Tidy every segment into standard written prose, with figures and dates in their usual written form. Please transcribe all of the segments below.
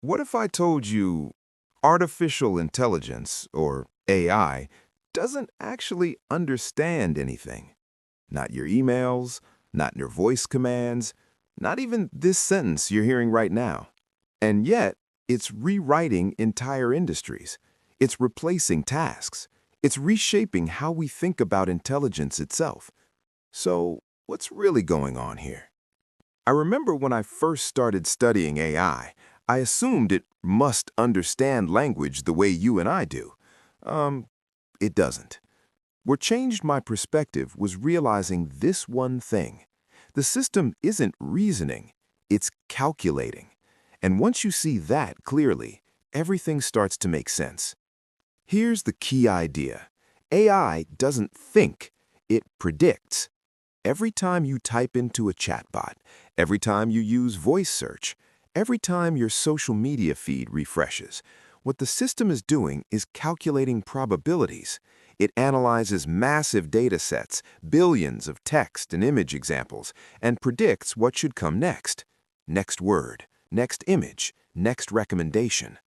What if I told you artificial intelligence, or AI, doesn't actually understand anything? Not your emails, not your voice commands, not even this sentence you're hearing right now. And yet, it's rewriting entire industries. It's replacing tasks. It's reshaping how we think about intelligence itself. So, what's really going on here? I remember when I first started studying I assumed it must understand language the way you and I do. Um, it doesn't. What changed my perspective was realizing this one thing. The system isn't reasoning, it's calculating. And once you see that clearly, everything starts to make sense. Here's the key idea. AI doesn't think, it predicts. Every time you type into a chatbot, every time you use voice search, every time your social media feed refreshes, what the system is doing is calculating probabilities. It analyzes massive data sets, billions of text and image examples, and predicts what should come next. Next word, next image, next recommendation.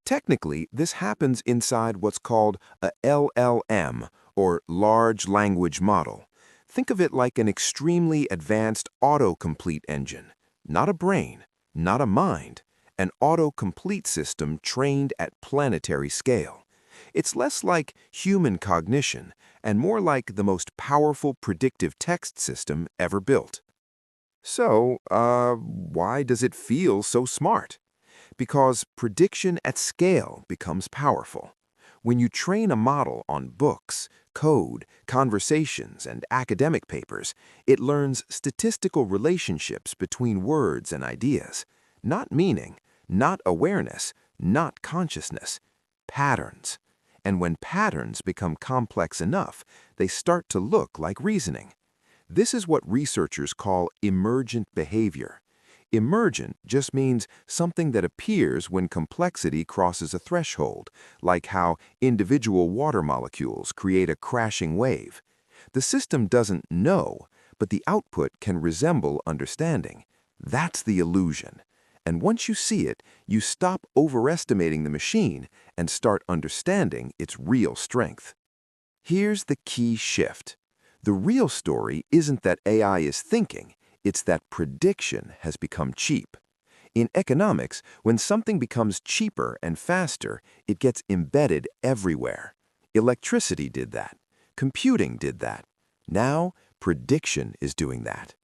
Technically, this happens inside what's called a LLM, or large language model. Think of it like an extremely advanced autocomplete engine. Not a brain, not a mind, an autocomplete system trained at planetary scale. It's less like human cognition and more like the most powerful predictive text system ever built. So, why does it feel so smart? Because prediction at scale becomes powerful. When you train a model on books, code, conversations, and academic papers, it learns statistical relationships between words and ideas. Not meaning, not awareness, not consciousness, patterns. And when patterns become complex enough, they start to look like reasoning. This is what researchers call emergent behavior. Emergent just means something that appears when complexity crosses a threshold, like how individual water molecules create a crashing wave. The system doesn't know, but the output can resemble understanding. That's the illusion. And once you see it, you stop overestimating the machine and start understanding its real strength. Here's the key shift. The real story isn't that AI is thinking, it's that prediction has become cheap. In economics, when something becomes cheaper and faster, it gets embedded everywhere. Electricity did that. Computing did that. Now, prediction is doing that.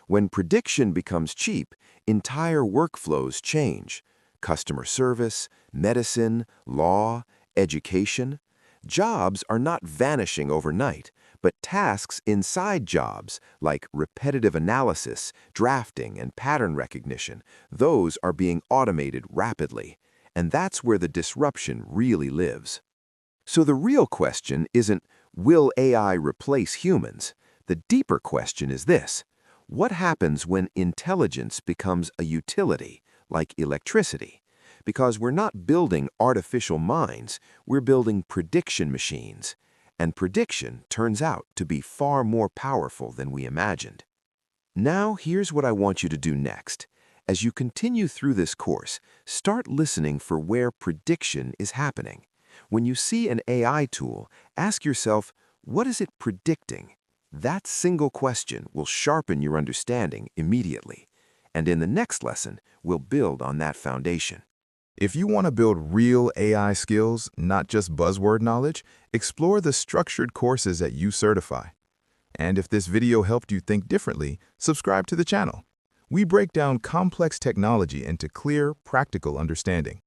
When prediction becomes cheap, entire workflows change. Customer service, medicine, law, education. Jobs are not vanishing overnight, but tasks inside jobs, like repetitive analysis, drafting, and pattern recognition, those are being automated rapidly. And that's where the disruption really lives. So the real question isn't, will AI replace humans? The deeper question is this: what happens when intelligence becomes a utility, like electricity? Because we're not building artificial minds, we're building prediction machines. And prediction turns out to be far more powerful than we imagined. Now, here's what I want you to do next. As you continue through this course, start listening for where prediction is happening. When you see an AI tool, ask yourself, what is it predicting? That single question will sharpen your understanding immediately. And in the next lesson, we'll build on that foundation. If you want to build real AI skills, not just buzzword knowledge, explore the structured courses at U Certify. And if this video helped you think differently, subscribe to the channel. We break down complex technology into clear, practical understanding.